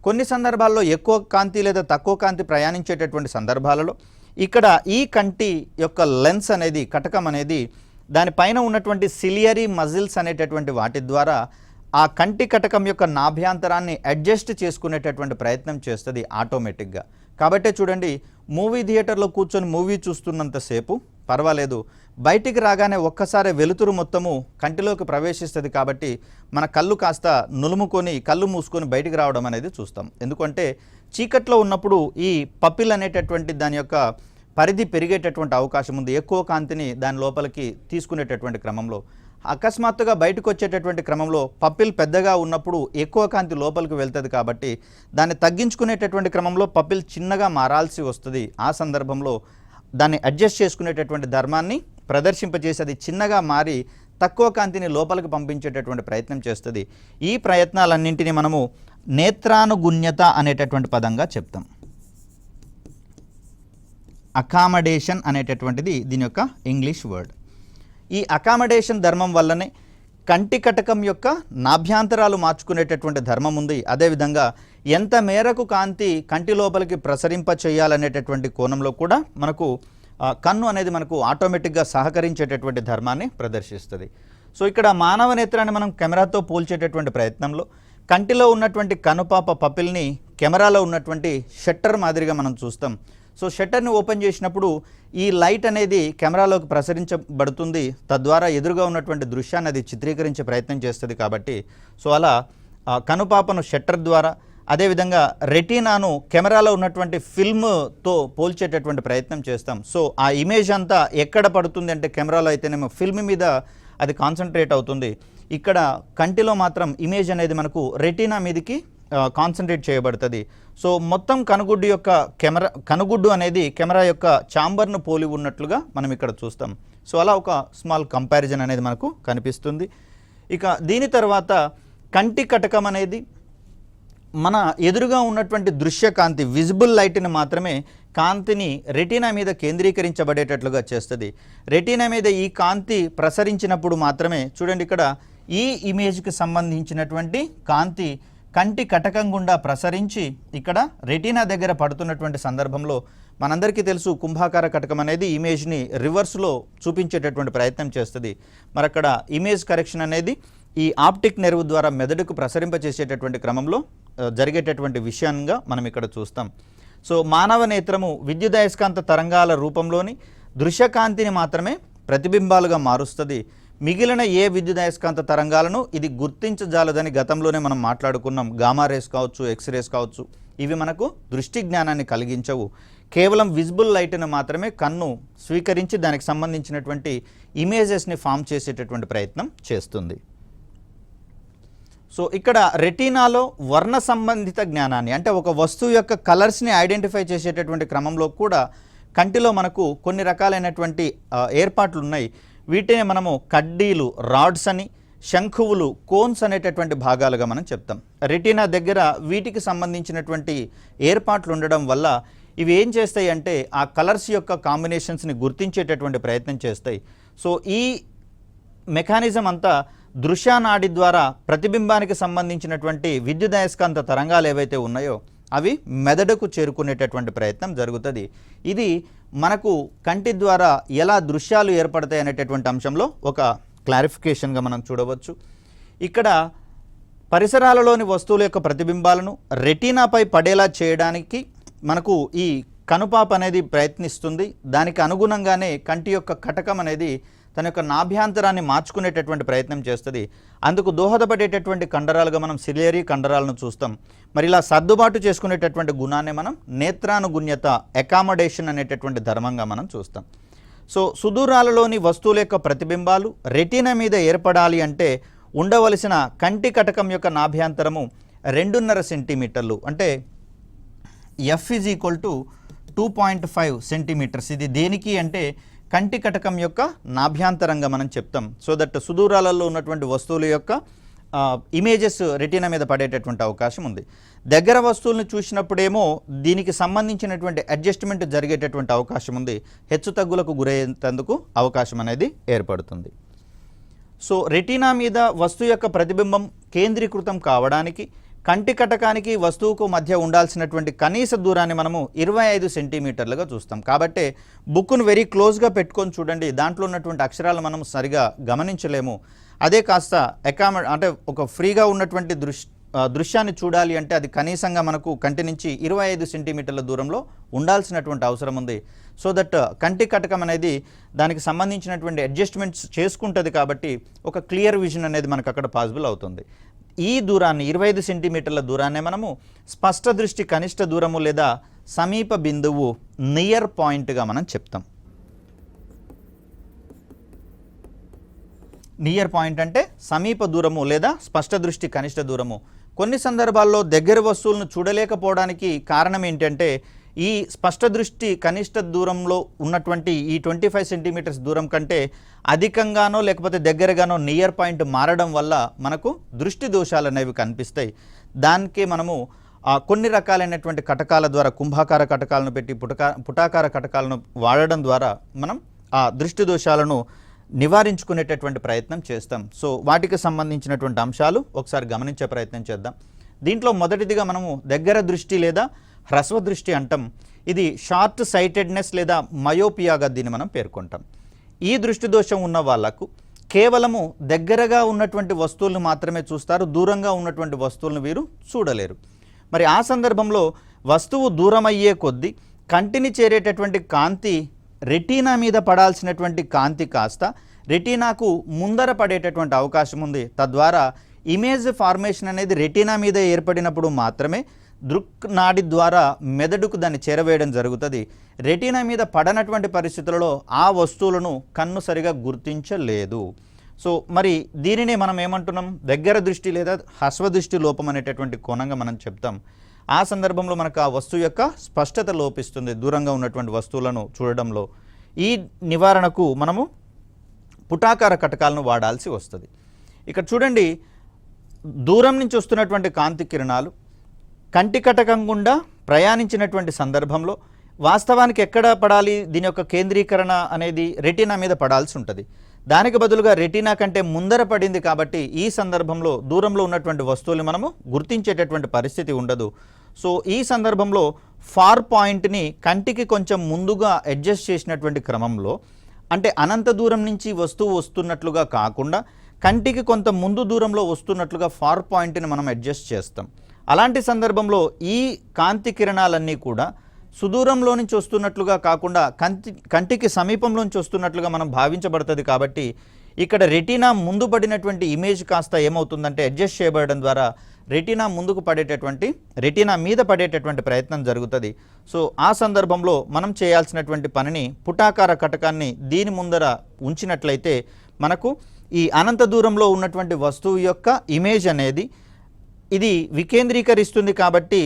కొన్ని సందర్భాల్లో ఎక్కువ కాంతి లేదా తక్కువ కాంతి ప్రయాణించేటటువంటి సందర్భాలలో ఇక్కడ ఈ కంటి యొక్క లెన్స్ అనేది కటకం అనేది దానిపైన ఉన్నటువంటి సిలియరీ మజిల్స్ అనేటటువంటి వాటి ద్వారా ఆ కంటి కటకం యొక్క నాభ్యాంతరాన్ని అడ్జస్ట్ చేసుకునేటటువంటి ప్రయత్నం చేస్తుంది ఆటోమేటిక్గా. కాబట్టే చూడండి మూవీ థియేటర్లో కూర్చొని మూవీ చూస్తున్నంతసేపు పర్వాలేదు, బయటికి రాగానే ఒక్కసారి వెలుతురు మొత్తము కంటిలోకి ప్రవేశిస్తుంది. కాబట్టి మన కళ్ళు కాస్త నులుముకొని కళ్ళు మూసుకొని బయటికి రావడం అనేది చూస్తాం. ఎందుకంటే చీకట్లో ఉన్నప్పుడు ఈ పపిల్ అనేటటువంటి దాని యొక్క పరిధి పెరిగేటటువంటి అవకాశం ఉంది. ఎక్కువ కాంతిని దాని లోపలికి తీసుకునేటటువంటి క్రమంలో అకస్మాత్తుగా బయటకు వచ్చేటటువంటి క్రమంలో పపిల్ పెద్దగా ఉన్నప్పుడు ఎక్కువ కాంతి లోపలికి వెళ్తుంది. కాబట్టి దాన్ని తగ్గించుకునేటటువంటి క్రమంలో పపిల్ చిన్నగా మారాల్సి వస్తుంది. ఆ సందర్భంలో దాన్ని అడ్జస్ట్ చేసుకునేటటువంటి ధర్మాన్ని ప్రదర్శింపజేసి అది చిన్నగా మారి తక్కువ కాంతిని లోపలికి పంపించేటటువంటి ప్రయత్నం చేస్తుంది. ఈ ప్రయత్నాలన్నింటినీ మనము నేత్రానుగుణ్యత అనేటటువంటి పదంగా చెప్తాం. అకామడేషన్ అనేటటువంటిది దీని యొక్క ఇంగ్లీష్ వర్డ్. ఈ అకామడేషన్ ధర్మం వల్లనే కంటి కటకం యొక్క నాభ్యాంతరాలు మార్చుకునేటటువంటి ధర్మం ఉంది. అదేవిధంగా ఎంత మేరకు కాంతి కంటి లోపలికి ప్రసరింప చేయాలనేటటువంటి కోణంలో కూడా మనకు కన్ను అనేది మనకు ఆటోమేటిక్గా సహకరించేటటువంటి ధర్మాన్ని ప్రదర్శిస్తుంది. సో ఇక్కడ మానవ నేత్రాన్ని మనం కెమెరాతో పోల్చేటటువంటి ప్రయత్నంలో కంటిలో ఉన్నటువంటి కనుపాప పపిల్ని కెమెరాలో ఉన్నటువంటి షట్టర్ మాదిరిగా మనం చూస్తాం. సో షట్టర్ని ఓపెన్ చేసినప్పుడు ఈ లైట్ అనేది కెమెరాలోకి ప్రసరించబడుతుంది. తద్వారా ఎదురుగా ఉన్నటువంటి దృశ్యాన్ని అది చిత్రీకరించే ప్రయత్నం చేస్తుంది. కాబట్టి సో అలా కనుపాపను షట్టర్ ద్వారా అదేవిధంగా రెటీనాను కెమెరాలో ఉన్నటువంటి ఫిల్మ్తో పోల్చేటటువంటి ప్రయత్నం చేస్తాం. సో ఆ ఇమేజ్ అంతా ఎక్కడ పడుతుంది అంటే కెమెరాలో అయితేనేమో ఫిల్మ్ మీద అది కాన్సన్ట్రేట్ అవుతుంది. ఇక్కడ కంటిలో మాత్రం ఇమేజ్ అనేది మనకు రెటీనా మీదకి కాన్సన్ట్రేట్ చేయబడుతుంది. సో మొత్తం కనుగుడ్డు అనేది కెమెరా యొక్క ఛాంబర్ను పోలి ఉన్నట్లుగా మనం ఇక్కడ చూస్తాం. సో అలా ఒక స్మాల్ కంపారిజన్ అనేది మనకు కనిపిస్తుంది. ఇక దీని తర్వాత కంటి కటకం అనేది మన ఎదురుగా ఉన్నటువంటి దృశ్య కాంతి విజిబుల్ లైట్ని మాత్రమే కాంతిని రెటీనా మీద కేంద్రీకరించబడేటట్లుగా చేస్తుంది. రెటీనా మీద ఈ కాంతి ప్రసరించినప్పుడు మాత్రమే చూడండి ఇక్కడ ఈ ఇమేజ్కి సంబంధించినటువంటి కాంతి కంటి కటకం గుండా ప్రసరించి ఇక్కడ రెటీనా దగ్గర పడుతున్నటువంటి సందర్భంలో మనందరికీ తెలుసు కుంభాకార కటకం అనేది ఇమేజ్ని రివర్స్లో చూపించేటటువంటి ప్రయత్నం చేస్తుంది. మరి అక్కడ ఇమేజ్ కరెక్షన్ అనేది ఈ ఆప్టిక్ నెర్వ్ ద్వారా మెదడుకు ప్రసరింపచేసేటటువంటి క్రమంలో జరిగేటటువంటి విషయంగా మనం ఇక్కడ చూస్తాం. సో మానవ నేత్రము విద్యుదయస్కాంత తరంగాల రూపంలోని దృశ్యకాంతిని మాత్రమే ప్రతిబింబాలుగా మారుస్తుంది. మిగిలిన ఏ విద్యుదయస్కాంత తరంగాలను ఇది గుర్తించజాలదని గతంలోనే మనం మాట్లాడుకున్నాం. గామా రేస్ కావచ్చు, ఎక్స్రేస్ కావచ్చు, ఇవి మనకు దృష్టి జ్ఞానాన్ని కలిగించవు. కేవలం విజిబుల్ లైట్ను మాత్రమే కన్ను స్వీకరించి దానికి సంబంధించినటువంటి ఇమేజెస్ని ఫామ్ చేసేటటువంటి ప్రయత్నం చేస్తుంది. సో ఇక్కడ రెటీనాలో వర్ణ సంబంధిత జ్ఞానాన్ని అంటే ఒక వస్తువు యొక్క కలర్స్ని ఐడెంటిఫై చేసేటటువంటి క్రమంలో కూడా కంటిలో మనకు కొన్ని రకాలైనటువంటి ఏర్పాట్లు ఉన్నాయి. వీటిని మనము కడ్డీలు, రాడ్స్ అని, శంఖువులు, కోన్స్ అనేటటువంటి భాగాలుగా మనం చెప్తాం. రెటీనా దగ్గర వీటికి సంబంధించినటువంటి ఏర్పాట్లు ఉండడం వల్ల ఇవి ఏం చేస్తాయి అంటే ఆ కలర్స్ యొక్క కాంబినేషన్స్ని గుర్తించేటటువంటి ప్రయత్నం చేస్తాయి. సో ఈ మెకానిజం అంతా దృశ్యానాడి ద్వారా ప్రతిబింబానికి సంబంధించినటువంటి విద్యుదయస్కాంత తరంగాలు ఏవైతే ఉన్నాయో అవి మెదడుకు చేరుకునేటటువంటి ప్రయత్నం జరుగుతుంది. ఇది మనకు కంటి ద్వారా ఎలా దృశ్యాలు ఏర్పడతాయి అనేటటువంటి అంశంలో ఒక క్లారిఫికేషన్గా మనం చూడవచ్చు. ఇక్కడ పరిసరాలలోని వస్తువుల యొక్క ప్రతిబింబాలను రెటీనాపై పడేలా చేయడానికి మనకు ఈ కనుపాప అనేది ప్రయత్నిస్తుంది. దానికి అనుగుణంగానే కంటి యొక్క కటకం అనేది తన యొక్క నాభ్యాంతరాన్ని మార్చుకునేటటువంటి ప్రయత్నం చేస్తుంది. అందుకు దోహదపడేటటువంటి కండరాలుగా మనం సిలియరీ కండరాలను చూస్తాం. మరి ఇలా సర్దుబాటు చేసుకునేటటువంటి గుణాన్ని మనం నేత్రానుగుణ్యత, అకామడేషన్ అనేటటువంటి ధర్మంగా మనం చూస్తాం. సో సుదూరాలలోని వస్తువుల యొక్క ప్రతిబింబాలు రెటీనా మీద ఏర్పడాలి అంటే ఉండవలసిన కంటి కటకం యొక్క నాభ్యాంతరము 2.5 సెంటీమీటర్లు, అంటే F = 2.5 సెంటీమీటర్స్. ఇది దేనికి అంటే కంటి కటకం యొక్క నాభ్యాంతరంగా మనం చెప్తాం. సో దట్ సుదూరాలలో ఉన్నటువంటి వస్తువుల యొక్క ఇమేజెస్ రెటీనా మీద పడేటటువంటి అవకాశం ఉంది. దగ్గర వస్తువులను చూసినప్పుడేమో దీనికి సంబంధించినటువంటి అడ్జస్ట్మెంట్ జరిగేటటువంటి అవకాశం ఉంది. హెచ్చు తగ్గులకు గురయ్యేందుకు అవకాశం అనేది ఏర్పడుతుంది. సో రెటీనా మీద వస్తువు యొక్క ప్రతిబింబం కేంద్రీకృతం కావడానికి కంటి కటకానికి వస్తువుకు మధ్య ఉండాల్సినటువంటి కనీస దూరాన్ని మనము 25 సెంటీమీటర్లుగా చూస్తాం. కాబట్టి బుక్ను వెరీ క్లోజ్గా పెట్టుకొని చూడండి, దాంట్లో ఉన్నటువంటి అక్షరాలు మనం సరిగా గమనించలేము. అదే కాస్త అంటే ఒక ఫ్రీగా ఉన్నటువంటి దృశ్యాన్ని చూడాలి అంటే అది కనీసంగా మనకు కంటి నుంచి 25 సెంటీమీటర్ల దూరంలో ఉండాల్సినటువంటి అవసరం ఉంది. సో దట్ కంటి కటకం అనేది దానికి సంబంధించినటువంటి అడ్జస్ట్మెంట్స్ చేసుకుంటుంది. కాబట్టి ఒక క్లియర్ విజన్ అనేది మనకు అక్కడ పాసిబుల్ అవుతుంది. ఈ దూరాన్ని 25 సెంటీమీటర్ల దూరాన్నే మనము స్పష్ట దృష్టి కనిష్ట దూరము లేదా సమీప బిందువు నియర్ పాయింట్గా మనం చెప్తాం. నియర్ పాయింట్ అంటే సమీప దూరము లేదా స్పష్ట దృష్టి కనిష్ట దూరము. కొన్ని సందర్భాల్లో దగ్గర వస్తువులను చూడలేకపోవడానికి కారణం ఏంటంటే ఈ స్పష్ట దృష్టి కనిష్ట దూరంలో ఉన్నటువంటి ఈ 25 సెంటీమీటర్స్ దూరం కంటే అధికంగానో లేకపోతే దగ్గరగానో నియర్ పాయింట్ మారడం వల్ల మనకు దృష్టి దోషాలు అనేవి కనిపిస్తాయి. దానికి మనము కొన్ని రకాలైనటువంటి కటకాల ద్వారా కుంభాకార కటకాలను పెట్టి పుటాకార కటకాలను వాడడం ద్వారా మనం ఆ దృష్టి దోషాలను నివారించుకునేటటువంటి ప్రయత్నం చేస్తాం. సో వాటికి సంబంధించినటువంటి అంశాలు ఒకసారి గమనించే ప్రయత్నం చేద్దాం. దీంట్లో మొదటిదిగా మనము దగ్గర దృష్టి లేదా హ్రస్వ దృష్టి అంటాం. ఇది షార్ట్ సైటెడ్నెస్ లేదా మయోపియాగా దీన్ని మనం పేర్కొంటాం. ఈ దృష్టి దోషం ఉన్న వాళ్లకు కేవలము దగ్గరగా ఉన్నటువంటి వస్తువులను మాత్రమే చూస్తారు, దూరంగా ఉన్నటువంటి వస్తువులను వీరు చూడలేరు. మరి ఆ సందర్భంలో వస్తువు దూరం అయ్యే కొద్దీ కంటిని చేరేటటువంటి కాంతి రెటీనా మీద పడాల్సినటువంటి కాంతి కాస్త రెటీనాకు ముందర పడేటటువంటి అవకాశం ఉంది. తద్వారా ఇమేజ్ ఫార్మేషన్ అనేది రెటీనా మీద ఏర్పడినప్పుడు మాత్రమే దృక్ నాడి ద్వారా మెదడుకు దాన్ని చేరవేయడం జరుగుతుంది. రెటీనా మీద పడనటువంటి పరిస్థితులలో ఆ వస్తువులను కన్ను సరిగా గుర్తించలేదు. సో మరి దీనినే మనం ఏమంటున్నాం, దగ్గర దృష్టి లేదా హస్వ దృష్టి లోపం అనేటటువంటి కోణంగా మనం చెప్తాం. ఆ సందర్భంలో మనకు ఆ వస్తువు యొక్క స్పష్టత లోపిస్తుంది దూరంగా ఉన్నటువంటి వస్తువులను చూడడంలో. ఈ నివారణకు మనము పుటాకార కటకాలను వాడాల్సి వస్తుంది. ఇక్కడ చూడండి, దూరం నుంచి వస్తున్నటువంటి కాంతి కిరణాలు కంటి కటకం గుండా ప్రయాణించినటువంటి సందర్భంలో వాస్తవానికి ఎక్కడ పడాలి, దీని యొక్క కేంద్రీకరణ అనేది రెటీనా మీద పడాల్సి ఉంటుంది. దానికి బదులుగా రెటీనా కంటే ముందర పడింది కాబట్టి ఈ సందర్భంలో దూరంలో ఉన్నటువంటి వస్తువులు మనము గుర్తించేటటువంటి పరిస్థితి ఉండదు. సో ఈ సందర్భంలో ఫార్ పాయింట్ని కంటికి కొంచెం ముందుగా అడ్జస్ట్ చేసినటువంటి క్రమంలో, అంటే అనంత దూరం నుంచి వస్తువు వస్తున్నట్లుగా కాకుండా కంటికి కొంత ముందు దూరంలో వస్తున్నట్లుగా ఫార్ పాయింట్ని మనం అడ్జస్ట్ చేస్తాం. అలాంటి సందర్భంలో ఈ కాంతి కిరణాలన్నీ కూడా సుదూరంలో నుంచి వస్తున్నట్లుగా కాకుండా కంటికి సమీపంలో నుంచి వస్తున్నట్లుగా మనం భావించబడుతుంది. కాబట్టి ఇక్కడ రెటీనా ముందు పడినటువంటి ఇమేజ్ కాస్త ఏమవుతుందంటే అడ్జస్ట్ చేయబడడం ద్వారా రెటీనా ముందుకు పడేటటువంటి, రెటీనా మీద పడేటటువంటి ప్రయత్నం జరుగుతుంది. సో ఆ సందర్భంలో మనం చేయాల్సినటువంటి పనిని పుటాకార కటకాన్ని దీని ముందర ఉంచినట్లయితే మనకు ఈ అనంత దూరంలో ఉన్నటువంటి వస్తువు యొక్క ఇమేజ్ అనేది ఇది వికేంద్రీకరిస్తుంది. కాబట్టి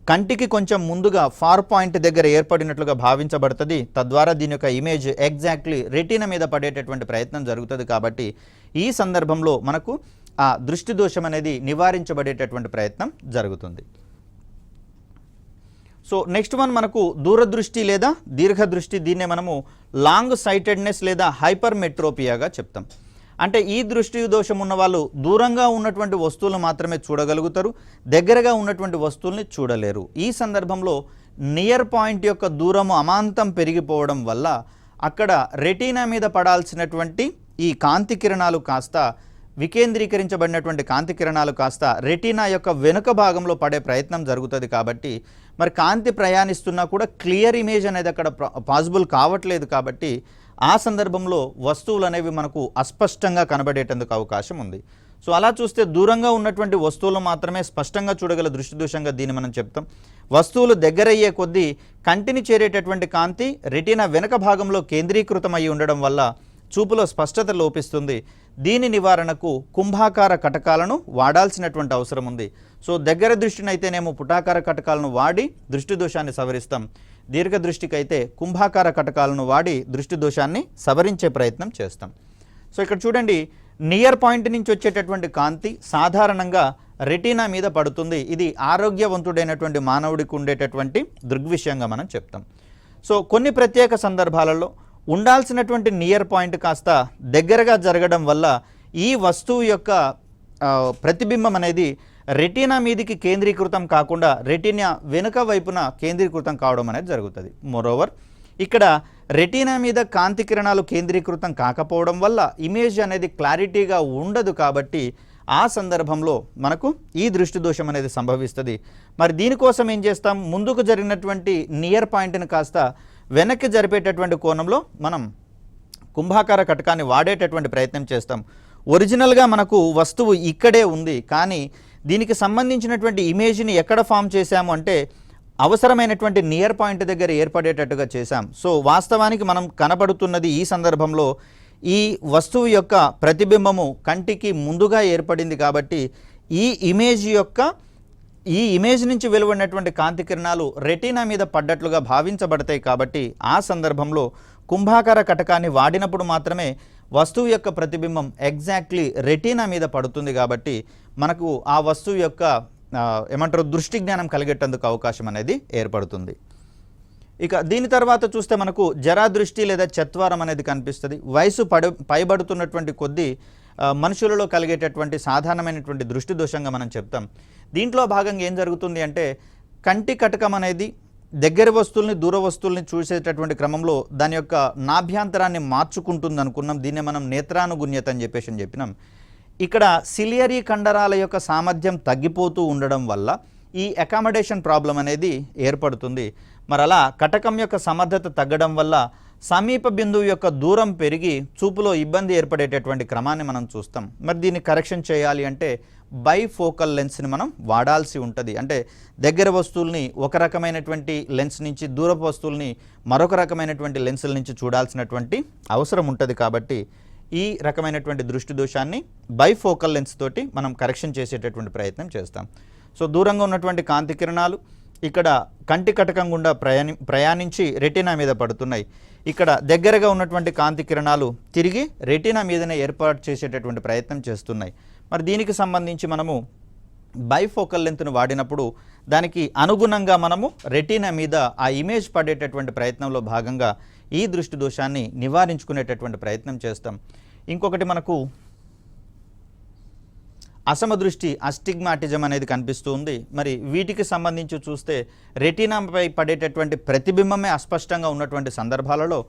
కంటికి కొంచెం ముందుగా ఫార్ పాయింట్ దగ్గర ఏర్పడినట్లుగా భావించబడుతుంది. తద్వారా దీని యొక్క ఇమేజ్ ఎగ్జాక్ట్లీ రెటీనా మీద పడేటటువంటి ప్రయత్నం జరుగుతుంది. కాబట్టి ఈ సందర్భంలో మనకు ఆ దృష్టి దోషం అనేది నివారించబడేటటువంటి ప్రయత్నం జరుగుతుంది. సో నెక్స్ట్ వన్ మనకు దూరదృష్టి లేదా దీర్ఘదృష్టి. దీన్నే మనము లాంగ్ సైటెడ్నెస్ లేదా హైపర్మెట్రోపియాగా చెప్తాం. అంటే ఈ దృష్టి దోషం ఉన్న వాళ్ళు దూరంగా ఉన్నటువంటి వస్తువులు మాత్రమే చూడగలుగుతారు, దగ్గరగా ఉన్నటువంటి వస్తువుల్ని చూడలేరు. ఈ సందర్భంలో నియర్ పాయింట్ యొక్క దూరము అమాంతం పెరిగిపోవడం వల్ల అక్కడ రెటీనా మీద పడాల్సినటువంటి ఈ కాంతి కిరణాలు కాస్త వికేంద్రీకరించబడినటువంటి కాంతి కిరణాలు కాస్త రెటీనా యొక్క వెనుక భాగంలో పడే ప్రయత్నం జరుగుతుంది. కాబట్టి మరి కాంతి ప్రయాణిస్తున్నా కూడా క్లియర్ ఇమేజ్ అనేది అక్కడ పాసిబుల్ కావట్లేదు. కాబట్టి ఆ సందర్భంలో వస్తువులు అనేవి మనకు అస్పష్టంగా కనబడేటందుకు అవకాశం ఉంది. సో అలా చూస్తే దూరంగా ఉన్నటువంటి వస్తువులు మాత్రమే స్పష్టంగా చూడగల దృష్టి దోషంగా దీన్ని మనం చెప్తాం. వస్తువులు దగ్గరయ్యే కొద్దీ కంటిని చేరేటటువంటి కాంతి రెటీనా వెనక భాగంలో కేంద్రీకృతమై ఉండడం వల్ల చూపులో స్పష్టత లోపిస్తుంది. దీని నివారణకు కుంభాకార కటకాలను వాడాల్సినటువంటి అవసరం ఉంది. సో దగ్గర దృష్టినైతేనేమో పుటాకార కటకాలను వాడి దృష్టి దోషాన్ని సవరిస్తాం. దీర్ఘదృష్టికి అయితే కుంభాకార కటకాలను వాడి దృష్టి దోషాన్ని సవరించే ప్రయత్నం చేస్తాం. సో ఇక్కడ చూడండి, నియర్ పాయింట్ నుంచి వచ్చేటటువంటి కాంతి సాధారణంగా రెటీనా మీద పడుతుంది. ఇది ఆరోగ్యవంతుడైనటువంటి మానవుడికి ఉండేటటువంటి దృగ్విషయంగా మనం చెప్తాం. సో కొన్ని ప్రత్యేక సందర్భాలలో ఉండాల్సినటువంటి నియర్ పాయింట్ కాస్త దగ్గరగా జరగడం వల్ల ఈ వస్తువు యొక్క ప్రతిబింబం అనేది రెటీనా మీదికి కేంద్రీకృతం కాకుండా రెటీనా వెనుక వైపున కేంద్రీకృతం కావడం అనేది జరుగుతుంది. మోరోవర్ ఇక్కడ రెటీనా మీద కాంతి కిరణాలు కేంద్రీకృతం కాకపోవడం వల్ల ఇమేజ్ అనేది క్లారిటీగా ఉండదు. కాబట్టి ఆ సందర్భంలో మనకు ఈ దృష్టి దోషం అనేది సంభవిస్తుంది. మరి దీనికోసం ఏం చేస్తాం, ముందుకు జరిగినటువంటి నియర్ పాయింట్ని కాస్త వెనక్కి జరిపేటటువంటి కోణంలో మనం కుంభాకార కటకాన్ని వాడేటటువంటి ప్రయత్నం చేస్తాం. ఒరిజినల్గా మనకు వస్తువు ఇక్కడే ఉంది, కానీ దీనికి సంబంధించినటువంటి ఇమేజ్ని ఎక్కడ ఫామ్ చేశాము అంటే అవసరమైనటువంటి నియర్ పాయింట్ దగ్గర ఏర్పడేటట్టుగా చేశాం. సో వాస్తవానికి మనం కనబడుతున్నది ఈ సందర్భంలో ఈ వస్తువు యొక్క ప్రతిబింబము కంటికి ముందుగా ఏర్పడింది. కాబట్టి ఈ ఇమేజ్ నుంచి వెలువడినటువంటి కాంతి కిరణాలు రెటీనా మీద పడ్డట్లుగా భావించబడతాయి. కాబట్టి ఆ సందర్భంలో కుంభాకార కటకాన్ని వాడినప్పుడు మాత్రమే వస్తువు యొక్క ప్రతిబింబం ఎగ్జాక్ట్లీ రెటీనా మీద పడుతుంది. కాబట్టి మనకు ఆ వస్తువు యొక్క ఏమంటారు దృష్టి జ్ఞానం కలిగేటందుకు అవకాశం అనేది ఏర్పడుతుంది. ఇక దీని తర్వాత చూస్తే మనకు జరాదృష్టి లేదా చత్వారం అనేది కనిపిస్తుంది. వయసు పైబడుతున్నటువంటి కొద్దీ మనుషులలో కలిగేటటువంటి సాధారణమైనటువంటి దృష్టి దోషంగా మనం చెప్తాం. దీంట్లో భాగంగా ఏం జరుగుతుంది అంటే కంటి కటకం అనేది దగ్గర వస్తువుల్ని దూర వస్తువుల్ని చూసేటటువంటి క్రమంలో దాని యొక్క నాభ్యాంతరాన్ని మార్చుకుంటుంది అనుకున్నాం. దీన్నే మనం నేత్రానుగుణ్యత అని చెప్పినాం. ఇక్కడ సిలియరీ కండరాల యొక్క సామర్థ్యం తగ్గిపోతూ ఉండడం వల్ల ఈ అకామిడేషన్ ప్రాబ్లం అనేది ఏర్పడుతుంది. మరి అలా కటకం యొక్క సమర్థత తగ్గడం వల్ల సమీప బిందువు యొక్క దూరం పెరిగి చూపులో ఇబ్బంది ఏర్పడేటటువంటి క్రమాన్ని మనం చూస్తాం. మరి దీన్ని కరెక్షన్ చేయాలి అంటే బైఫోకల్ లెన్స్ని మనం వాడాల్సి ఉంటుంది. అంటే దగ్గర వస్తువుల్ని ఒక రకమైనటువంటి లెన్స్ నుంచి, దూరపు వస్తువుల్ని మరొక రకమైనటువంటి లెన్సుల నుంచి చూడాల్సినటువంటి అవసరం ఉంటుంది. కాబట్టి ఈ రకమైనటువంటి దృష్టి దోషాన్ని బైఫోకల్ లెన్స్ తోటి మనం కరెక్షన్ చేసేటటువంటి ప్రయత్నం చేస్తాం. సో దూరంగా ఉన్నటువంటి కాంతి కిరణాలు ఇక్కడ కంటి కటకం గుండా ప్రయాణించి రెటీనా మీద పడుతున్నాయి. ఇక్కడ దగ్గరగా ఉన్నటువంటి కాంతి కిరణాలు తిరిగి రెటీనా మీదనే ఏర్పాటు చేసేటటువంటి ప్రయత్నం చేస్తున్నాయి. మరి దీనికి సంబంధించి మనము బైఫోకల్ లెంత్ను వాడినప్పుడు దానికి అనుగుణంగా మనము రెటీనా మీద ఆ ఇమేజ్ పడేటటువంటి ప్రయత్నంలో భాగంగా ఈ దృష్టి దోషాన్ని నివారించుకునేటటువంటి ప్రయత్నం చేస్తాం. ఇంకొకటి మనకు అసమదృష్టి, అస్టిగ్మాటిజం అనేది కనిపిస్తూ ఉంది. మరి వీటికి సంబంధించి చూస్తే రెటీనాపై పడేటటువంటి ప్రతిబింబమే అస్పష్టంగా ఉన్నటువంటి సందర్భాలలో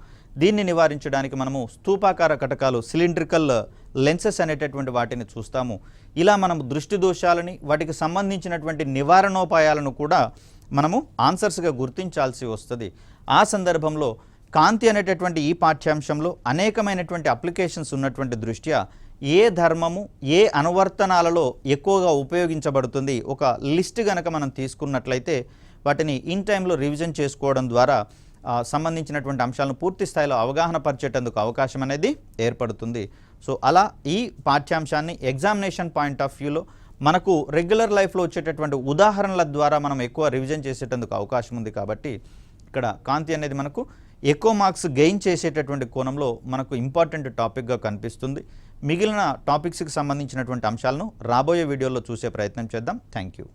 దీన్ని నివారించడానికి మనము స్తూపాకార కటకాలు, సిలిండ్రికల్ లెన్సెస్ అనేటటువంటి వాటిని చూస్తాము. ఇలా మనము దృష్టి దోషాలని, వాటికి సంబంధించినటువంటి నివారణోపాయాలను కూడా మనము ఆన్సర్స్గా గుర్తించాల్సి వస్తుంది. ఆ సందర్భంలో కాంతి అనేటటువంటి ఈ పాఠ్యాంశంలో అనేకమైనటువంటి అప్లికేషన్స్ ఉన్నటువంటి దృష్ట్యా ఏ ధర్మము ఏ అనువర్తనాలలో ఎక్కువగా ఉపయోగించబడుతుంది ఒక లిస్ట్ కనుక మనం తీసుకున్నట్లయితే వాటిని ఇన్ టైంలో రివిజన్ చేసుకోవడం ద్వారా సంబంధించినటువంటి అంశాలను పూర్తి స్థాయిలో అవగాహన పరిచేటందుకు అవకాశం అనేది ఏర్పడుతుంది. సో అలా ఈ పాఠ్యాంశాన్ని ఎగ్జామినేషన్ పాయింట్ ఆఫ్ వ్యూలో మనకు రెగ్యులర్ లైఫ్లో వచ్చేటటువంటి ఉదాహరణల ద్వారా మనం ఎక్కువ రివిజన్ చేసేటందుకు అవకాశం ఉంది. కాబట్టి ఇక్కడ కాంతి అనేది మనకు ఎక్కువ మార్క్స్ గెయిన్ చేసేటటువంటి కోణంలో మనకు ఇంపార్టెంట్ టాపిక్గా కనిపిస్తుంది. మిగిలిన టాపిక్స్కి సంబంధించినటువంటి అంశాలను రాబోయే వీడియోలో చూసే ప్రయత్నం చేద్దాం. Thank you.